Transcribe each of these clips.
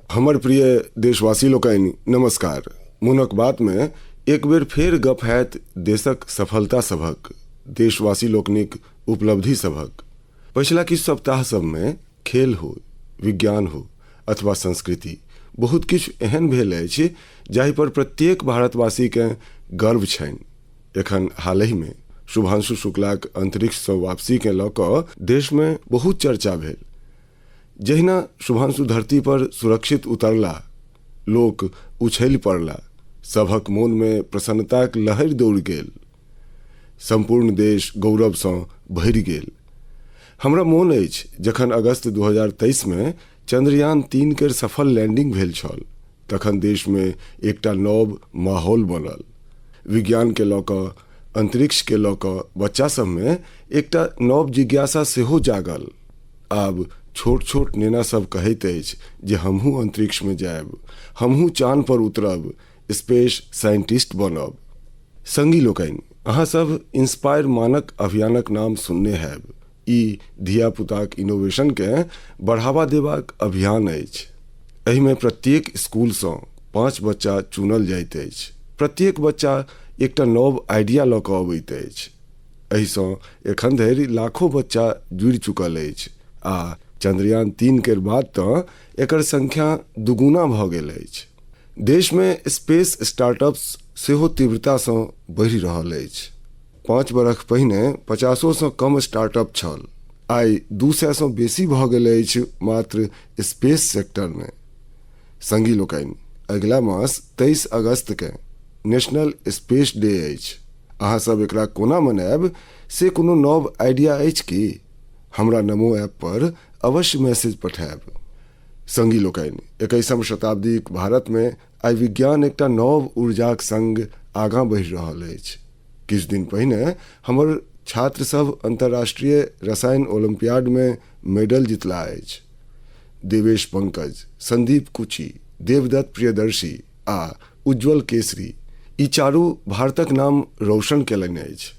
हमर प्रिय देशवासी लोकनि नमस्कार। मुनक बात में एक बेर फेर गप हैत देशक सफलता सभक, देशवासी लोकनिक उपलब्धि सभक। पछिला किछु सप्ताह सब में खेल हो, विज्ञान हो अथवा संस्कृति, बहुत किछु एहन भेल अछि जाहि पर प्रत्येक भारतवासी के गर्व छनि। एखन हालहि में शुभांशु शुक्लाक अंतरिक्ष सँ वापसी के लऽ कऽ देश में बहुत चर्चा भेल। जहिना शुभांशु धरती पर सुरक्षित उतरला, लोक उछैल पड़ला, सभक मोन में प्रसन्नताक लहरि दौड़ गेल। संपूर्ण देश गौरव सँ भरि गेल। हमरा मोन अछि जखन अगस्त 2023 में चंद्रयान 3 केर सफल लैंडिंग भेल छल, तखन देश में एकटा नव माहौल बनल। विज्ञान के लऽ कऽ, अंतरिक्ष के लऽ कऽ बच्चा सब में एकटा नव जिज्ञासा सेहो जागल। आब छोट छोट नेना सब कहैत अछि जे हमहूँ अंतरिक्ष में जायब, हमहूँ चांद पर उतरब, स्पेस साइंटिस्ट बनब। संगी लोकनि, अहाँ सब इंस्पायर मानक अभियानक नाम सुनने हैब। ई धिया पुताक इनोवेशन के बढ़ावा देबाक अभियान अछि। एहि में प्रत्येक स्कूल सँ 5 बच्चा चुनल जाइत अछि। प्रत्येक बच्चा एकटा नव आइडिया लऽ कऽ अबैत अछि। एहि सँ एखन धरि लाखों बच्चा जुड़ि चुकल अछि आ चंद्रयान 3 के बाद तऽ एकर संख्या दुगुना भऽ गेल अछि। देश में स्पेस स्टार्टअप्स सेहो तीव्रता सँ बढ़ि रहल अछि। 5 बरख पहिने 50 सँ कम स्टार्टअप छल, आइ 200 सँ बेसी भऽ गेल अछि मात्र स्पेस सेक्टर में। संगी लोकनि, अगिला मास 23 अगस्त के नेशनल स्पेस डे अछि। अहाँ सब एकरा कोना मनायब से कोनो नव आइडिया अछि की? हमरा नमो ऐप पर अवश्य मैसेज पठायब। संगी लोकनि, 21वीं शताब्दीक भारत में आइ विज्ञान एकटा नव ऊर्जाक संग आगाँ बढ़ि रहल अछि। किछु दिन पहिने हमर छात्र सब अंतर्राष्ट्रीय रसायन ओलंपियाड में मेडल जितला अछि। देवेश पंकज, संदीप कुची, देवदत्त प्रियदर्शी आ उज्जवल केसरी, ई चारू भारतक नाम रोशन केलनि अछि।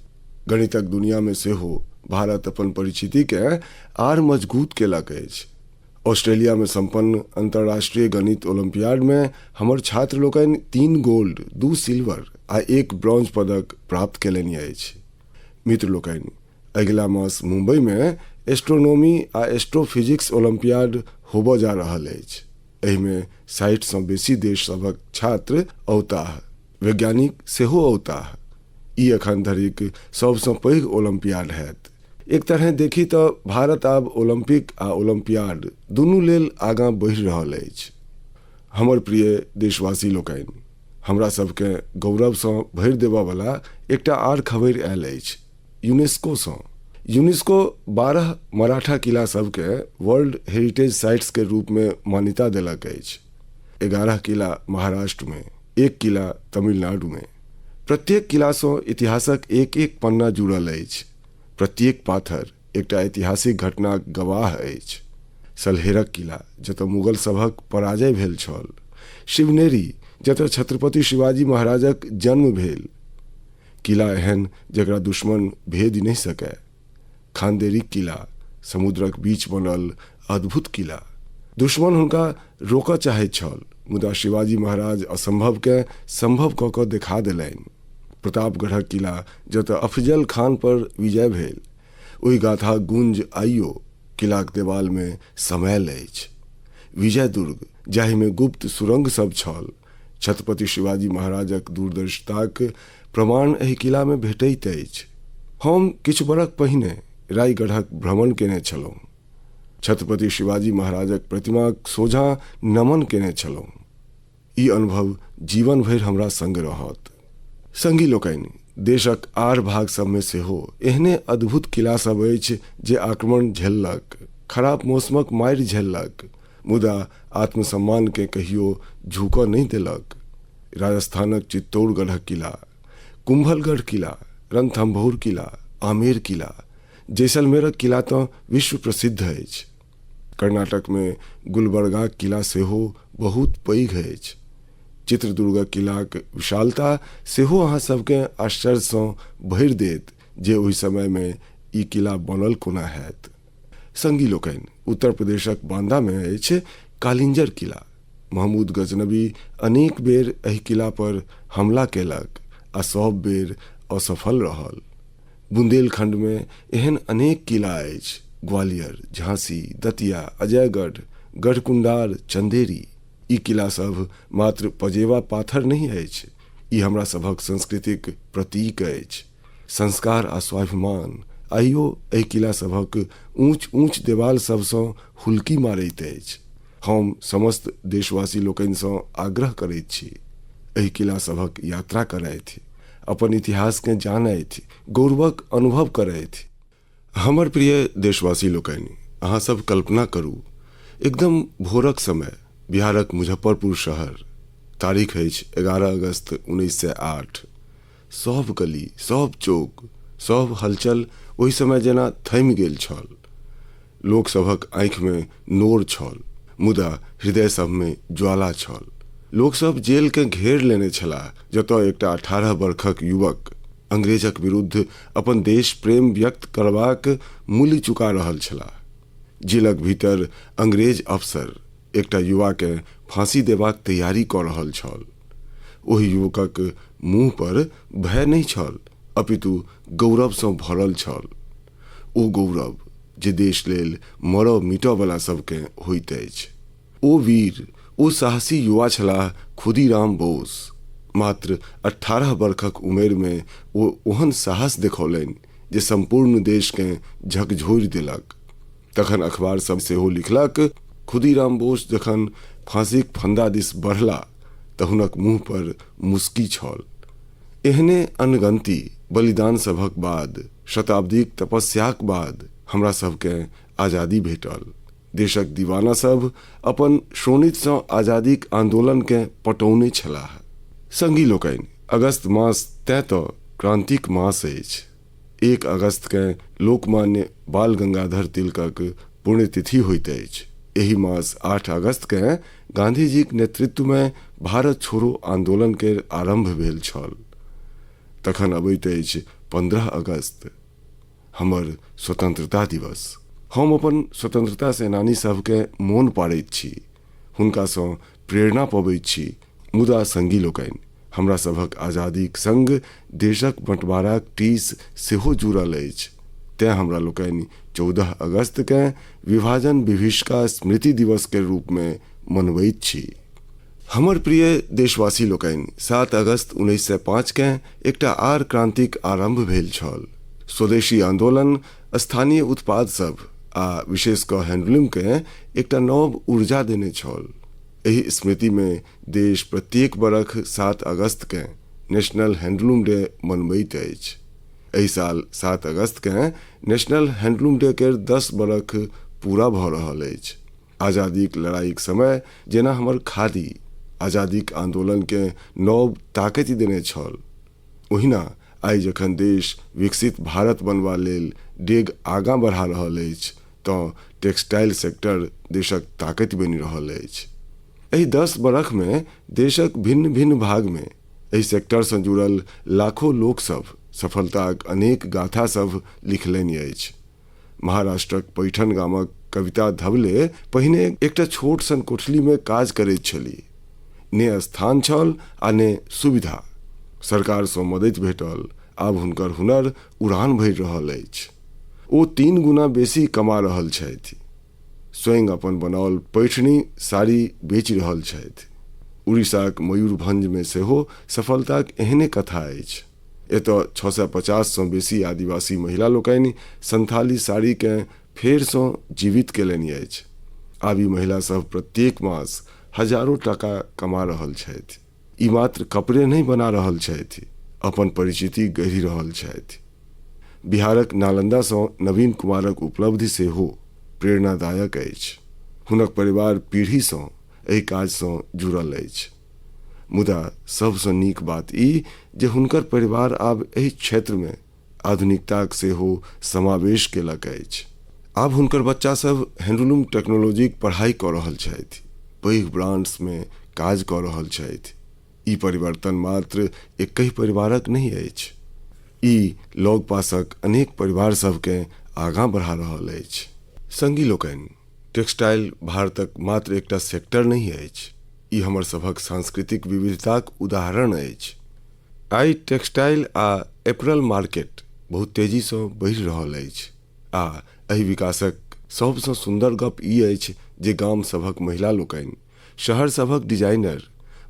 गणितक दुनिया में सेहो भारत अपन परिचिति के आर मजबूत केलक अछि। ऑस्ट्रेलिया में संपन्न अंतर्राष्ट्रीय गणित ओलंपियाड में हमर छात्र लोकनि 3 गोल्ड, 2 सिल्वर आ 1 ब्रॉन्ज पदक प्राप्त केलनि अछि। मित्र लोकनि, अगिला मास मुंबई में एस्ट्रोनॉमी आ एस्ट्रोफिजिक्स ओलंपियाड होबऽ जा रहल अछि। एहि में 60 सँ बेसी देश सभक छात्र औताह, वैज्ञानिक सेहो औताह। ई एखन धरिक सबसँ पैघ ओलंपियाड हैत। एक तरह देखी तो भारत आब ओलंपिक आ ओलंपियाड दुनू लेल आगाँ बढ़ि रहल अछि। हमर प्रिय देशवासी लोकनि, हमरा सबके गौरव सँ भरि देबऽ वाला एकटा आर खबरि आयल अछि यूनेस्को सँ। यूनेस्को 12 मराठा किला सबके वर्ल्ड हेरिटेज साइट्स के रूप में मान्यता देलक अछि। 11 किला महाराष्ट्र में, 1 किला तमिलनाडु में। प्रत्येक किला सँ इतिहासक एक एक पन्ना जुड़ल अछि। प्रत्येक पाथर एकटा ऐतिहासिक घटनाक गवाह अछि। सलहेरक किला, जतऽ मुगल सभक पराजय भेल छल। शिवनेरी, जतऽ छत्रपति शिवाजी महाराजक जन्म भेल। किला एहन जकरा दुश्मन भेद नहि सकै। खानदेरी किला, समुद्रक बीच बनल अद्भुत किला। दुश्मन हुनका रोकऽ चाहैत छल, मुदा शिवाजी महाराज असंभव के संभव कऽ कऽ देखा देलनि। प्रतापगढ़क किला, जतऽ अफजल खान पर विजय भेल। ओहि गाथा गुंज आइयो किलाक देवाल में समायल अछि। विजय दुर्ग, जाहि में गुप्त सुरंग सब छल, छत्रपति शिवाजी महाराजक दूरदर्शिताक प्रमाण एहि किला में भेटैत अछि। हम किछु बरख पहिने रायगढ़क भ्रमण केने छलहुँ। छत्रपति शिवाजी महाराजक प्रतिमाक सोझा नमन केने छलहुँ। ई अनुभव जीवन भरि हमरा संग रहत। संगी लोकनि, देशक आर भाग सब में सेहो एहने अद्भुत किला सब अछि जे आक्रमण झेललक, खराब मौसमक मारि झेललक, मुदा आत्मसम्मान के कहियो झुकऽ नहीं देलक। राजस्थानक चित्तौड़गढ़क किला, कुंभलगढ़ किला, रणथंभौर किला, आमेर किला, जैसलमेरक किला तऽ विश्व प्रसिद्ध अछि। कर्नाटक में गुलबर्गाक किला सेहो बहुत पैघ अछि। चित्रदुर्ग किलाक विशालता सेहो अहाँ सबके आश्चर्य सँ भरि देत जे ओहि समय में ई किला बनल कोना हैत। संगी लोकनि, उत्तर प्रदेशक बांदा में अछि कालिंजर किला। महमूद गजनबी अनेक बेर एहि किला पर हमला केलक आ सब बेर असफल रहल। बुंदेलखंड में एहन अनेक किला अछि, ग्वालियर, झांसी, दतिया, अजयगढ़, गढ़कुंडार, चंदेरी। ई किला सब मात्र पजेवा पाथर नहीं अछि, ई हमरा सभक संस्कृतिक प्रतीक अछि। संस्कार आ स्वाभिमान आइयो एहि किला सभक ऊंच ऊंच देवाल सबसँ हुल्की मारैत अछि। हम समस्त देशवासी लोकनिसँ आग्रह करैत छी, एहि किला सभक यात्रा करैथि, अपन इतिहास के जानैथि, गौरवक अनुभव करैथि। हमर प्रिय देशवासी लोकनि, अहाँ सब कल्पना करू, एकदम भोरक समय बिहारक मुजफ्फरपुर शहर, तारीख अछि 11 अगस्त 1908। सब गली, सब चौक, सब हलचल ओहि समय जेना थमि गेल छल। लोक सभक आँखि में नोर छल, मुदा हृदय सब में ज्वाला छल। लोक सब जेल के घेर लेने छलाह, जतऽ एकटा 18 वर्षक युवक अंग्रेजक विरुद्ध अपन देश प्रेम व्यक्त करबाक मूल्य चुका रहल छलाह। जेलक भीतर अंग्रेज अफसर एकटा युवा के फांसी देबाक तैयारी कऽ रहल छल। ओहि युवकक मुँह पर भय नहीं छल, अपितु गौरव सँ भरल छल। ओ गौरव जे देश लेल मरऽ मिटऽ वाला सबके होइत अछि। ओ वीर, ओ साहसी युवा छलाह खुदीराम बोस। मात्र 18 वर्षक उमेर में ओ ओहन साहस देखौलनि जे संपूर्ण देश के झकझोरि देलक। तखन अखबार सब सेहो लिखलक, खुदीराम बोस जखन फांसीक फंदा दिस बढ़ला तऽ हुनक मुँह पर मुस्की छल। एहने अनगंती बलिदान सभक बाद, शताब्दीक तपस्याक बाद हमरा सबके आजादी भेटल। देशक दीवाना सब अपन शोणित सँ आजादीक आंदोलन के पटौने छलाह। संगी लोकनि, अगस्त मास तैं तऽ क्रांतिक मास अछि। 1 अगस्त के लोकमान्य बाल गंगाधर तिलकक पुण्यतिथि होइत अछि। एहि मास 8 अगस्त के गांधीजीक नेतृत्व में भारत छोड़ो आंदोलन के आरंभ भेल छल। तखन अबैत अछि 15 अगस्त, हमर स्वतंत्रता दिवस। हम अपन स्वतंत्रता सेनानी सबके मोन पाड़ैत छी, हुनका सँ प्रेरणा पबैत छी। मुदा संगी लोकनि, हमरा सभक आजादीक संग देशक बंटवाराक टीस सेहो जुड़ल अछि। तें हमरा लोकनि 14 अगस्त के विभाजन विभीषिका स्मृति दिवस के रूप में मनबैत छी। हमर प्रिय देशवासी लोकनि, 7 अगस्त 1905 के एकटा आर क्रांतिक आरंभ भेल छल। स्वदेशी आंदोलन स्थानीय उत्पाद सब आ विशेष कऽ हैंडलूम के एकटा नव ऊर्जा देने छल। एहि स्मृति में देश प्रत्येक बरख 7 अगस्त के नेशनल हैंडलूम डे मनबैत अछि। एहि साल 7 अगस्त के नेशनल हैंडलूम डे के 10 बरख पूरा भऽ रहल अछि। आजादीक लड़ाईक समय जेना हमर खादी आजादीक आंदोलन के नव ताकति देने छल, ओहिना आइ जखन देश विकसित भारत बनबा लेल डेग आगाँ बढ़ा रहल अछि, तऽ टेक्सटाइल सेक्टर देशक ताकत बनि रहल अछि। एहि 10 बरख में देशक भिन्न भिन्न भाग में एहि सेक्टर सँ जुड़ल लाखों लोक सब सफलताक अनेक गाथा सब लिखलनि अछि। महाराष्ट्रक पैठन गामक कविता धवले पहिने एकटा छोट सन कोठली में काज करैत छली। ने स्थान छल आ ने सुविधा। सरकार सँ मदद भेटल, आब हुनकर हुनर उड़ान भरि रहल अछि। ओ 3 गुना बेसी कमा रहल छथि। स्वयं अपन बनाओल पैठनी साड़ी बेच रहल छथि। उड़ीसाक मयूरभंज में सेहो सफलताक एहने कथा अछि। एतऽ 650 सँ बेसी आदिवासी महिला लोकनि संथाली साड़ी के फेर सँ जीवित केलनि अछि। आब ई महिला सब प्रत्येक मास हजारों टाका कमा रहल छथि। ई मात्र कपड़े नहीं बना रहल छथि, अपन परिचिति गढ़ि रहल छथि। बिहारक नालंदा सँ नवीन कुमारक उपलब्धि सेहो प्रेरणादायक अछि। हुनक परिवार पीढ़ी सँ एहि काज सँ जुड़ल अछि। मुदा सबसँ नीक बात ई जे हुनकर परिवार आब एहि क्षेत्र में आधुनिकताक सेहो समावेश केलक अछि। आब हुनकर बच्चा सब हैंडलूम टेक्नोलॉजीक पढ़ाई कऽ रहल छथि, पैघ ब्रांड्स में काज कऽ रहल छथि। ई परिवर्तन मात्र एकहि परिवारक नहीं अछि, ई लग पासक अनेक परिवार सबके आगाँ बढ़ा रहल अछि। संगी लोकनि, टेक्सटाइल भारतक मात्र एकटा सेक्टर नहीं अछि, ई हमर सभक सांस्कृतिक विविधताक उदाहरण अछि। आइ टेक्सटाइल आ एपरल मार्केट बहुत तेजीसँ बढ़ि रहल अछि आ एहि विकासक सबसँ सुन्दर गप ई अछि जे गाम सभक महिला लोकनि, शहर सभक डिजाइनर,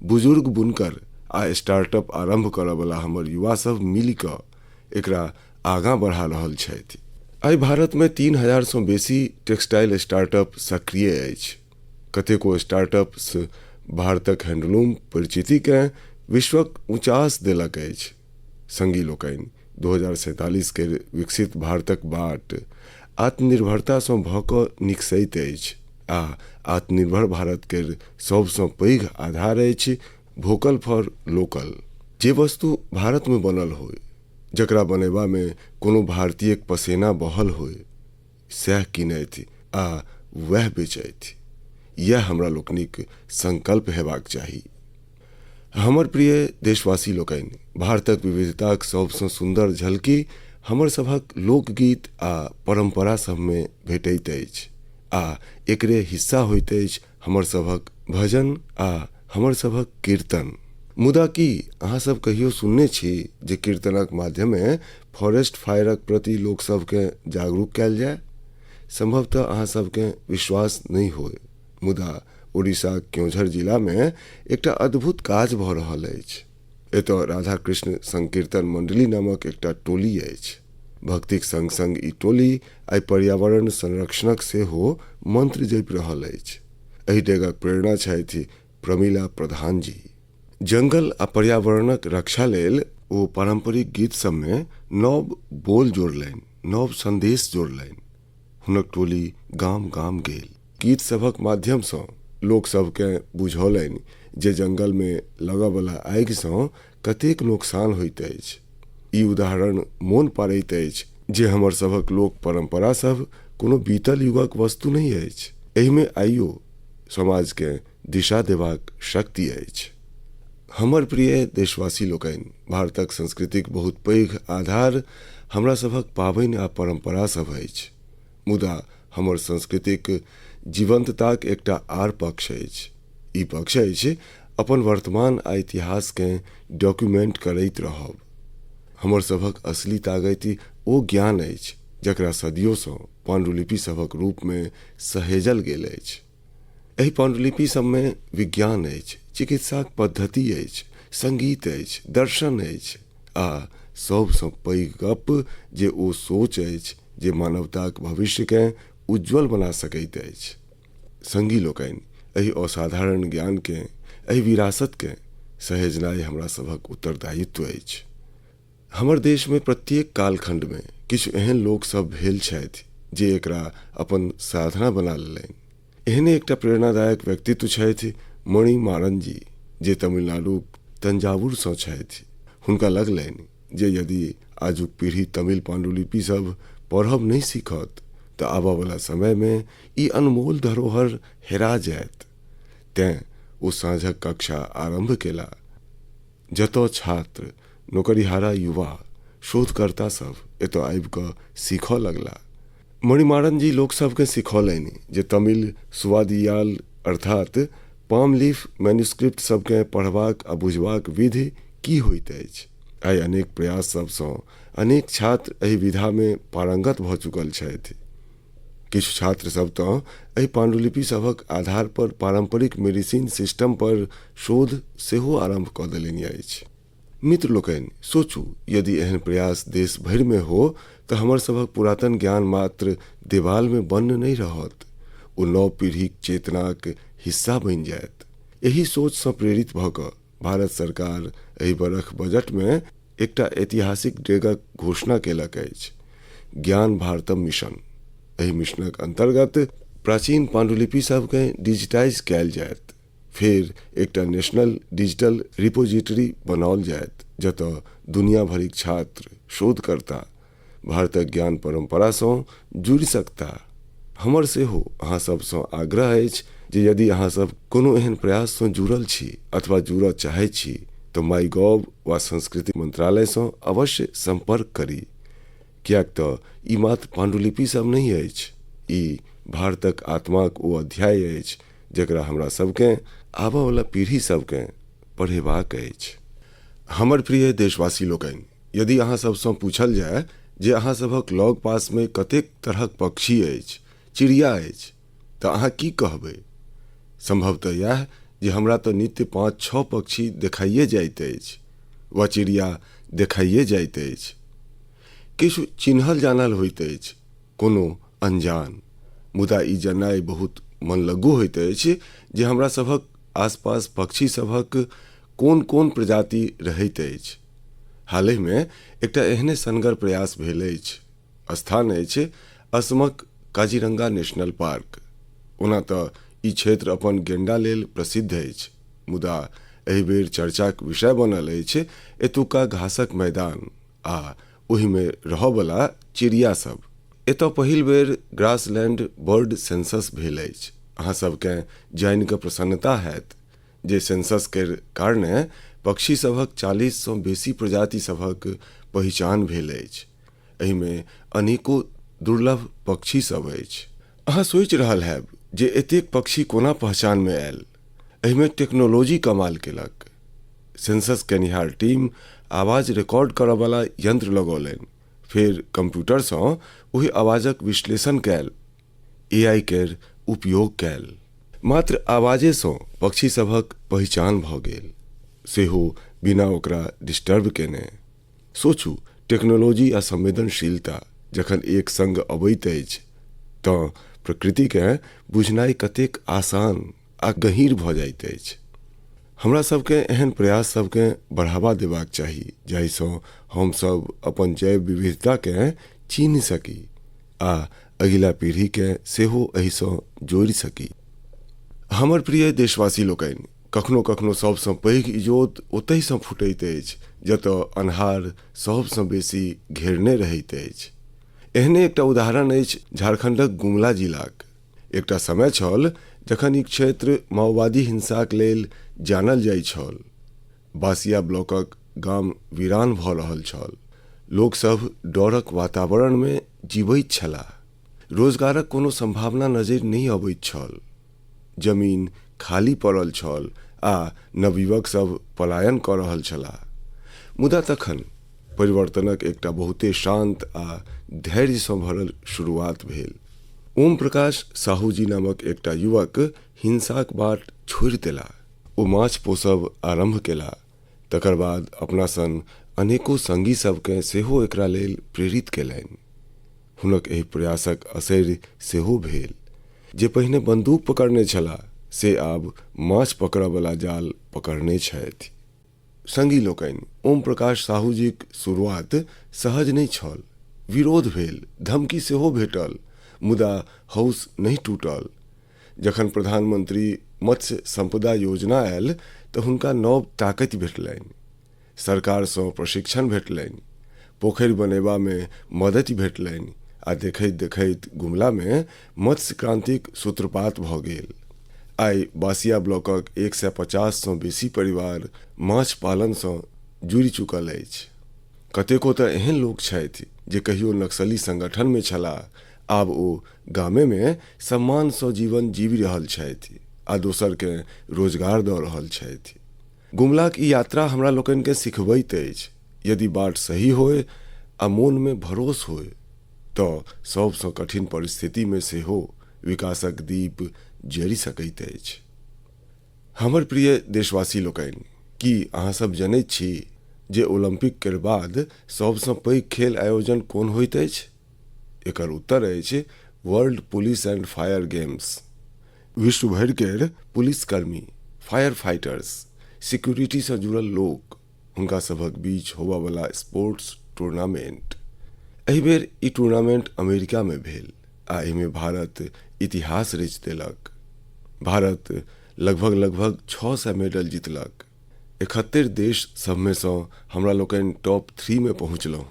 बुजुर्ग बुनकर आ स्टार्टअप आरंभ करयवला हमर युवा सब मिलि कऽ एकरा आगाँ बढ़ा रहल छथि। आइ भारतमे 3000सँ बेसी टेक्सटाइल स्टार्टअप सक्रिय अछि। कतेको स्टार्टअप्स भारतक हैंडलूम परिचितिकेँ विश्वक उचास देलक अछि। संगी लोकनि, 2047 के विकसित भारतक बाट आत्मनिर्भरतासँ भऽ कऽ निकसैत अछि आ आत्मनिर्भर भारत के सबसँ पैघ आधार अछि वोकल फॉर लोकल। जे वस्तु भारतमे बनल होय, जकरा बनेबामे कोनो भारतीयक पसेना बहल होय, सएह किनैत आ वएह बेचैत। यह हमरा लोकनिक संकल्प हेबाक चाही। हमर प्रिय देशवासी लोकनि, भारतक विविधताक सबसँ सुन्दर झलकी हमर सभक लोकगीत आ परंपरा सबमे भेटैत अछि आ एकरे हिस्सा होइत अछि हमर सभक भजन आ हमर सभक कीर्तन। मुदा की अहाँ सब कहियो सुनने छी जे कीर्तनक माध्यमे फॉरेस्ट फायरक प्रति लोक सबके जागरूक कयल जाय? संभवतः अहाँ सबके विश्वास नहीं होय, मुदा उड़ीसाक क्योंझर जिलामे एकटा अद्भुत काज भऽ रहल अछि। एतय राधा कृष्ण संकीर्तन मंडली नामक एकटा टोली अछि। भक्तिक संग संग ई टोली आइ पर्यावरण संरक्षणक सेहो मंत्र जपि रहल अछि। एहि डेगक प्रेरणा छथि प्रमिला प्रधान जी। जंगल आ पर्यावरणक रक्षा लेल ओ पारंपरिक गीत सबमे नव बोल जोड़लनि, नव संदेश जोड़लनि। हुनक टोली गाम गाम गेल, गीत सभक माध्यमसँ लोक सबके बुझौलनि जे जंगल में लगयवला आगिसँ कतेक नुकसान होइत अछि। ई उदाहरण मोन पाड़ैत अछि जे हमर सभक लोक परंपरा सब कोनो बीतल युगक वस्तु नहीं अछि। एहिमे आइयो समाजके दिशा देबाक शक्ति अछि। हमर प्रिय देशवासी लोकनि, भारतक संस्कृतिक बहुत पैघ आधार हमरा सभक पाबनि आ परंपरा सब अछि। मुदा हमर संस्कृतिक जीवंतताक एकटा आर पक्ष अछि। ई पक्ष अछि अपन वर्तमान आ इतिहासकेँ डॉक्यूमेंट करैत रहब। हमर सभक असली ताकति ओ ज्ञान अछि जकरा सदियोसँ पांडुलिपि सभक रूपमे सहेजल गेल अछि। एहि पांडुलिपि सबमे विज्ञान अछि, चिकित्साक पद्धति अछि, संगीत अछि, दर्शन अछि आ सबसँ पैघ गप जे ओ सोच अछि जे मानवताक भविष्यकेँ उज्जवल बना सकैत अछि। संगी लोकनि, एहि असाधारण ज्ञानके, एहि विरासतके सहेजनाइ हमरा सभक उत्तरदायित्व अछि। हमर देशमे प्रत्येक कालखंडमे किछु एहन लोक सब भेल छथि जे एकरा अपन साधना बना लेलनि। एहने एकटा प्रेरणादायक व्यक्तित्व छथि मणि मारन जी, जे तमिलनाडुक तंजावुरसँ छथि। हुनका लगलनि जे यदि आजुक पीढ़ी तमिल पांडुलिपि सब पढ़ब नहीं सीखत तऽ आबयवला समयमे ई अनमोल धरोहर हेरा जायत। तेँ ओ साँझक कक्षा आरंभ केला, जतऽ छात्र, नौकरिहारा युवा, शोधकर्ता सब एतऽ आबि कऽ सीखऽ लगला। मणिमारन जी लोक सबके सिखौलनि जे तमिल सुवादियाल अर्थात पाम लीफ मैन्युस्क्रिप्ट सबके पढ़बाक आ बुझबाक विधि की होइत अछि। आइ अनेक प्रयास सबसँ अनेक छात्र एहि विधामे पारंगत भऽ चुकल छथि। किछु छात्र सब तऽ एहि पांडुलिपि सभक आधार पर पारंपरिक मेडिसिन सिस्टम पर शोध सेहो आरंभ कऽ देलनि अछि। मित्र लोकनि, सोचू यदि एहन प्रयास देश भरिमे हो तऽ हमर सभक पुरातन ज्ञान मात्र देवालमे बन्न नहीं रहत, ओ नव पीढ़ीक चेतनाक हिस्सा बनि जायत। एहि सोचसँ प्रेरित भऽ कऽ भारत सरकार एहि बरख बजटमे एकटा ऐतिहासिक डेगक घोषणा केलक अछि, ज्ञान भारतम मिशन। एहि मिशनक अंतर्गत प्राचीन पांडुलिपि सबकेँ डिजिटाइज कयल जायत, फेर एकटा नेशनल डिजिटल रिपोजिटरी बनाओल जायत जतऽ दुनिया भरिक छात्र, शोधकर्ता भारतक ज्ञान परंपरासँ जुड़ि सकता। हमर सेहो अहाँ सबसँ आग्रह अछि जे यदि अहाँ सब कोनो एहन प्रयाससँ जुड़ल छी अथवा जुड़ऽ चाहैत छी तऽ माईगॉव वा संस्कृति मंत्रालयसँ अवश्य संपर्क करी, किएक तऽ ई मात्र पांडुलिपि सब नहीं अछि, ई भारतक आत्माक ओ अध्याय अछि जकरा हमरा सबकेँ आबऽ वाला पीढ़ी सबके पढ़ेबाक अछि। हमर प्रिय देशवासी लोकनि, यदि अहाँ सबसँ पूछल जाय जे अहाँ सभक लग पास में कतेक तरहक पक्षी अछि, चिड़िया अछि, तऽ अहाँ की कहबै? संभवतः यह जे हमरा तऽ नित्य 5-6 पक्षी देखाइए जाइत अछि वा चिड़िया देखाइए जाइत अछि। किछु चिन्हल जानल होइत अछि, कोनो अनजान, मुदा ई जाननाइ बहुत मन लगू होइत अछि जे हमरा सभक आसपास पक्षी सभक कोन कोन प्रजाति रहैत अछि। हालहि में एकटा एहने सनगर प्रयास भेल अछि। स्थान अछि असमक काजीरंगा नेशनल पार्क। ओना तऽ ई क्षेत्र अपन गेंडा लेल प्रसिद्ध अछि, मुदा एहि बेर चर्चाक विषय बनल अछि एतुका घासक मैदान आ ओहि में रहयवला चिड़िया सब। एतय पहिल बेर ग्रासलैंड बर्ड सेंसस भेल अछि। अहाँ सबकेँ जानि कऽ प्रसन्नता हैत जे सेंसस केर कारणे पक्षी सभक 40 सँ बेसी प्रजाति सभक पहिचान भेल अछि। एहि में अनेको दुर्लभ पक्षी सब अछि। अहाँ सोचि रहल हैब जे एतेक पक्षी कोना पहचान में आयल। एहि में टेक्नोलॉजी कमाल केलक। सेंसस केनिहार टीम आवाज रिकॉर्ड करयवला यंत्र लगौलनि, फेर कंप्यूटरसँ ओहि आवाजक विश्लेषण कैल, AI केर उपयोग कैल। मात्र आवाजेसँ पक्षी सभक पहिचान भऽ गेल, सेहो बिना ओकरा डिस्टर्ब केने। सोचू, टेक्नोलॉजी आ संवेदनशीलता जखन एक संग अबैत अछि तऽ प्रकृतिकेँ बुझनाइ कतेक आसान आ गहींर भऽ जाइत अछि। हमरा सबके एहन प्रयास सबके बढ़ावा देबाक चाही जाहिसँ हमसब अपन जैव विविधताकेँ चिन्ह सकी आ अगिला पीढ़ीके सेहो एहिसँ जोड़ि सकी। हमर प्रिय देशवासी लोकनि, कखनो कखनो सबसँ पैघ इजोत ओतहिसँ फुटैत अछि जतऽ अन्हार सबसँ बेसी घेरने रहैत अछि। एहने एकटा उदाहरण अछि झारखंडक गुमला जिलाक। एकटा समय छल जखन ई क्षेत्र माओवादी हिंसाक लेल जानल जाइ छल। बासिया ब्लॉकक गाम वीरान भऽ रहल छल। लोकसभ डरक वातावरण में जीवैत छलाह। रोजगारक कोनो संभावना नजरि नहीं अबैत छल। जमीन खाली पड़ल छल आ नवयुवक सब पलायन कऽ रहल छलाह। मुदा तखन परिवर्तनक एकटा बहुते शांत आ धैर्यसँ भरल शुरुआत भेल। ओम प्रकाश साहूजी नामक एकटा युवक हिंसाक बाट छोड़ि देला। ओ माछ पोसब आरंभ केला। तकर बाद अपना सन अनेको संगी सबकेँ सेहो एकरा लेल प्रेरित केलनि। हुनक एहि प्रयासक असरि सेहो भेल। जे पहिने बंदूक पकड़ने छलाह से आब माछ पकड़यवला जाल पकड़ने छथि। संगी लोकनि, ओम प्रकाश साहूजीक शुरुआत सहज नहीं छल। विरोध भेल, धमकी सेहो भेटल, मुदा हौस नहीं टूटल। जखन प्रधानमंत्री मत्स्य संपदा योजना आयल तऽ हुनका नव ताकत भेटलनि। सरकारसँ प्रशिक्षण भेटलनि, पोखरि बनेबा में मदति भेटलनि आ देखैत देखैत गुमला में मत्स्य क्रांतिक सूत्रपात भऽ गेल। आइ बासिया ब्लॉकक 150 सँ बेसी परिवार माछ पालनसँ जुड़ि चुकल अछि। कतेको तऽ एहन लोक छथि जे कहियो नक्सली संगठन में छलाह, आब ओ गामे में सम्मानसँ जीवन जीवि रहल छथि आ दोसरके रोजगार दऽ रहल छथि। गुमलाक ई यात्रा हमरा लोकनिके सिखबैत अछि यदि बाट सही होय आ मोन में भरोस होय तऽ सबसँ कठिन परिस्थिति में सेहो विकासक दीप जरि सकैत अछि। हमर प्रिय देशवासी लोकनि, की अहाँ सब जनैत छी जे ओलंपिक केर बाद सबसँ पैघ खेल आयोजन कोन होइत अछि? एकर उत्तर अछि world police and fire games. विश्व भर केर पुलिसकर्मी, फायर फाइटर्स, सिक्योरिटी से जुड़ल लोक, हुनका सभक बीच होबयवला स्पोर्ट्स टूर्नामेंट। एहि बेर ई टूर्नामेंट अमेरिका में भेल आ एहिमे भारत इतिहास रचि देलक। भारत लगभग 600 मेडल जीतलक। 71 देश सभमें सँ हमरा लोकनि टॉप 3 में पहुँचलहुँ।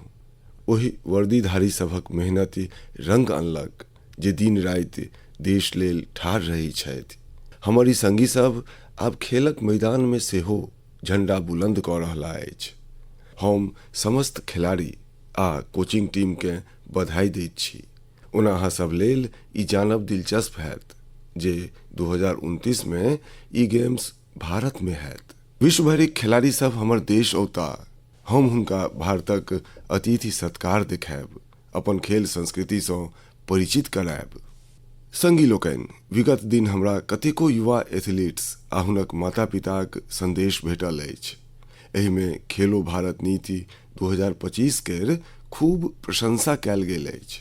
ओहि वर्दीधारी सभक मेहनति रंग अनलक जे दिन राति देश लेल ठाढ़ रहै छथि। हमर ई संगी सब आब खेलक मैदान में सेहो झंडा बुलंद कऽ रहला अछि। हम समस्त खिलाड़ी आ कोचिंग टीम के बधाई दैत छी। ओना अहाँ सब लेल ई जानब दिलचस्प हैत जे 2029 में ई गेम्स भारत में हैत। विश्व भरिक खिलाड़ी सब हमर देश औता, हम हुनका भारतक अतिथि सत्कार देखायब, अपन खेल संस्कृति सँ परिचित करायब। संगी लोकनि, विगत दिन हमरा कतेको युवा एथलीट्स आ हुनक माता पिताक संदेश भेटल अछि। एहिमे खेलो भारत नीति 2025 केर खूब प्रशंसा कयल गेल अछि।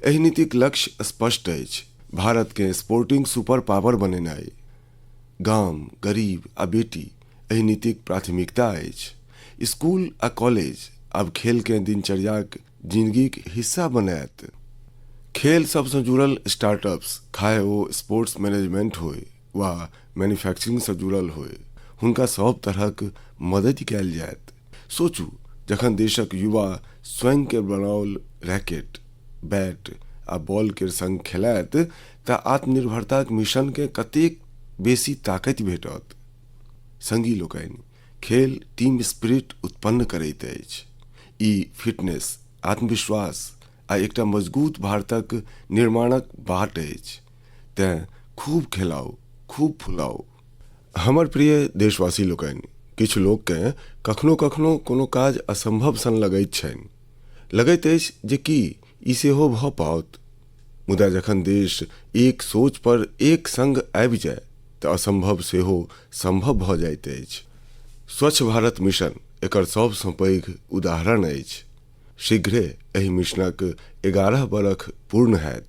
एहि नीतिक लक्ष्य स्पष्ट अछि, भारत के स्पोर्टिंग सुपर पावर बनेनाइ। गाम, गरीब आ बेटी एहि नीतिक प्राथमिकता अछि। स्कूल आ कॉलेज आब खेल के दिनचर्याक जिंदगीक हिस्सा बनायत। खेल सबसँ जुड़ल स्टार्टअप्स, खाए ओ स्पोर्ट्स मैनेजमेंट होय वा मैन्युफैक्चरिंग से जुड़ल होय, हुनका सब तरहक मदद कयल जायत। सोचू, जखन देशक युवा स्वयं के बनाओल रैकेट, बैट आ बॉल के संग खेलायत तऽ आत्मनिर्भरताक मिशन के कतेक बेसी ताकत भेटत। संगी लोकनि, खेल टीम स्पिरिट उत्पन्न करैत अछि। ई फिटनेस, आत्मविश्वास आ एकटा मजबूत भारतक निर्माणक बाट अछि। तें खूब खेलाउ, खूब फुलाउ। हमर प्रिय देशवासी लोकनि, किछु लोककेँ कखनो कखनो कोनो काज असंभव सन लगैत छनि। लगैत अछि जे की ई सेहो भऽ पाओत। मुदा जखन देश एक सोच पर एक संग आबि जाय तऽ असंभव सेहो संभव भऽ जाइत अछि। स्वच्छ भारत मिशन एकर सबसँ पैघ उदाहरण अछि। शीघ्रे एहि मिशनक 11 बरख पूर्ण हैत,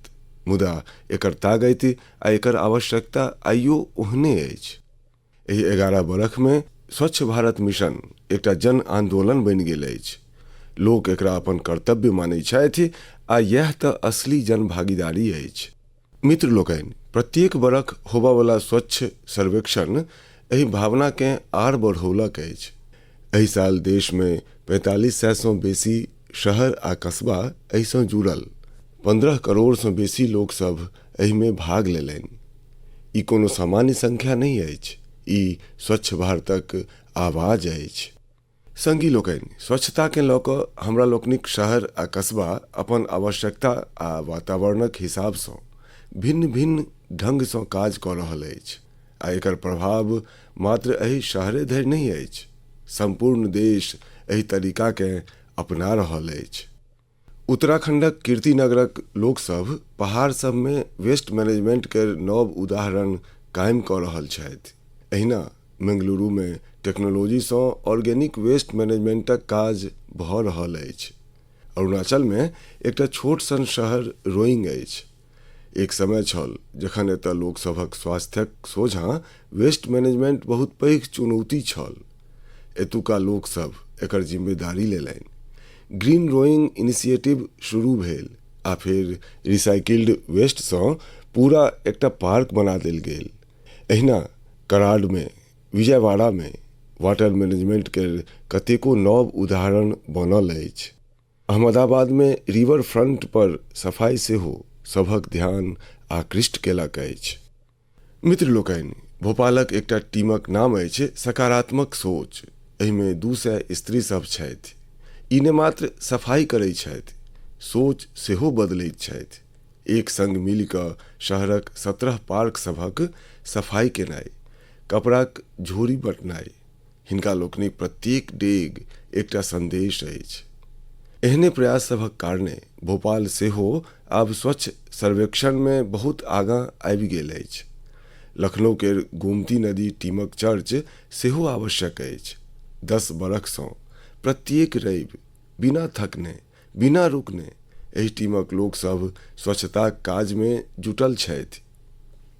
मुदा एकर ताकत आ एकर आवश्यकता आइयो ओहने अछि। एहि 11 बरख में स्वच्छ भारत मिशन एकटा जन आंदोलन बनि गेल अछि। लोक एकरा अपन कर्तव्य मानै छथि आ यह तऽ असली जन भागीदारी अछि। मित्र लोकनि, प्रत्येक बरख होबयवला स्वच्छ सर्वेक्षण एहि भावना के आर बढ़ौलक अछि। एहि साल देश में 4500 सँ बेसी शहर आ कस्बा एहिसँ जुड़ल। 15 करोड़ सँ बेसी लोक सब एहि में भाग लेलनि। ई कोनो सामान्य संख्या नहीं अछि, ई स्वच्छ भारतक आवाज अछि। संगी लोकनि, स्वच्छता के लऽ कऽ हमरा लोकनिक शहर आ कस्बा अपन आवश्यकता आ वातावरणक हिसाब सँ भिन्न भिन्न ढंग सँ काज कऽ रहल अछि। आ एकर प्रभाव मात्र एहि शहरे धरि नहीं अछि, संपूर्ण देश एहि तरीका के अपना रहल अछि। उत्तराखंडक कीर्तिनगरक लोक सब पहाड़ सब में वेस्ट मैनेजमेंट के नव उदाहरण कायम कऽ रहल छथि। एहिना बेंगलुरु में टेक्नोलॉजी सँ ऑर्गेनिक वेस्ट मैनेजमेंटक काज भऽ रहल अछि। अरुणाचल में एकटा छोट सन शहर रोइंग अछि। एक समय छल जखन एतऽ लोक सभक स्वास्थ्यक सोझाँ वेस्ट मैनेजमेंट बहुत पैघ चुनौती छल। एतुका लोक सब एकर जिम्मेदारी लेलनि। ग्रीन रोइंग इनिशिएटिव शुरू भेल आ फिर रिसाइकिल्ड वेस्ट सँ पूरा एकटा पार्क बना देल गेल। एहिना कराड में, विजयवाड़ा में वाटर मैनेजमेंट के कतेको नव उदाहरण बनल अछि। अहमदाबाद में रिवर फ्रंट पर सफाई सेहो सभक ध्यान आकृष्ट केलक अछि। मित्र लोकनि, भोपालक एकटा टीमक नाम अछि सकारात्मक सोच। एहि में 200 स्त्री सब छथि। ई ने मात्र सफाई करै छथि, सोच सेहो बदलैत छथि। एक संग मिल कऽ शहरक 17 पार्क सभक सफाई केनाइ, कपड़ाक झोरी बँटनाइ, हिनका लोकनिक प्रत्येक डेग एकटा संदेश अछि। एहने प्रयास सभक कारणे भोपाल सेहो आब स्वच्छ सर्वेक्षण में बहुत आगाँ आबि गेल अछि। लखनऊ के गोमती नदी टीमक चर्च सेहो आवश्यक अछि। 10 बरख सँ प्रत्येक रवि बिना थकने, बिना रुकने एहि टीमक लोक सब स्वच्छता काज में जुटल छथि।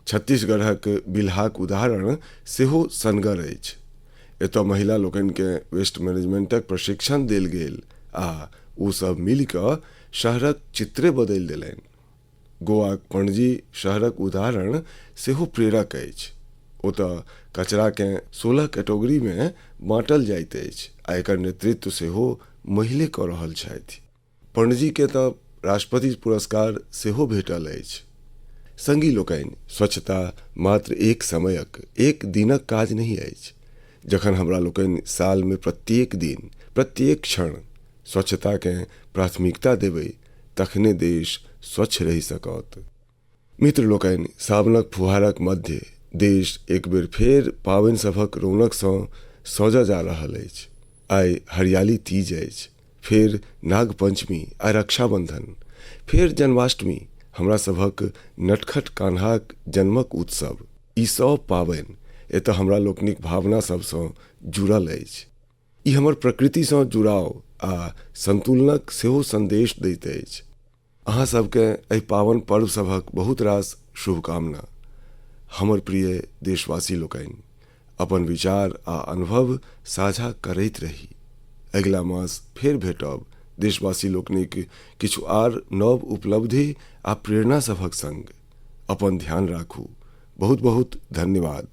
छत्तीसगढ़क बिल्हाक उदाहरण सेहो सनगर अछि। एतऽ महिला लोकनि के वेस्ट मैनेजमेंटक प्रशिक्षण देल गेल आ ओ सब मिल कऽ शहरक चित्रे बदलि देलनि। गोवाक पणजी शहरक उदाहरण सेहो प्रेरक अछि। ओतऽ कचरा के 16 कैटेगरी में बाँटल जाइत अछि आ एकर नेतृत्व सेहो महिले कऽ रहल छथि। पणजी के तऽ राष्ट्रपति पुरस्कार सेहो भेटल अछि। संगी लोकनि, स्वच्छता मात्र एक समयक, एक दिनक काज नहीं अछि। जखन हमरा लोकनि साल में प्रत्येक दिन, प्रत्येक क्षण स्वच्छता के प्राथमिकता देबै, तखने देश स्वच्छ रहि सकत। मित्र लोकनि, सावनक फुहारक मध्य देश एक बेर फेर पावनि सभक रौनक सँ सजऽ जा रहल अछि। आइ हरियाली तीज अछि, फेर नाग पंचमी आ रक्षाबंधन, फेर जन्माष्टमी, हमरा सभक नटखट कान्हाक जन्मक उत्सव। ई सब पावनि एतऽ हमरा लोकनिक भावना सबसँ जुड़ल अछि। ई हमर प्रकृति सँ जुड़ाव आ संतुलनक सेहो संदेश दैत अछि। अहाँ सबके एहि पावन पर्व सभक बहुत रास शुभकामना। हमर प्रिय देशवासी लोकनि, अपन विचार आ अनुभव साझा करैत रही। अगिला मास फेर भेटब देशवासी लोकनिक किछु आर नव उपलब्धि आ प्रेरणा सभक संग। अपन ध्यान राखू। बहुत बहुत धन्यवाद।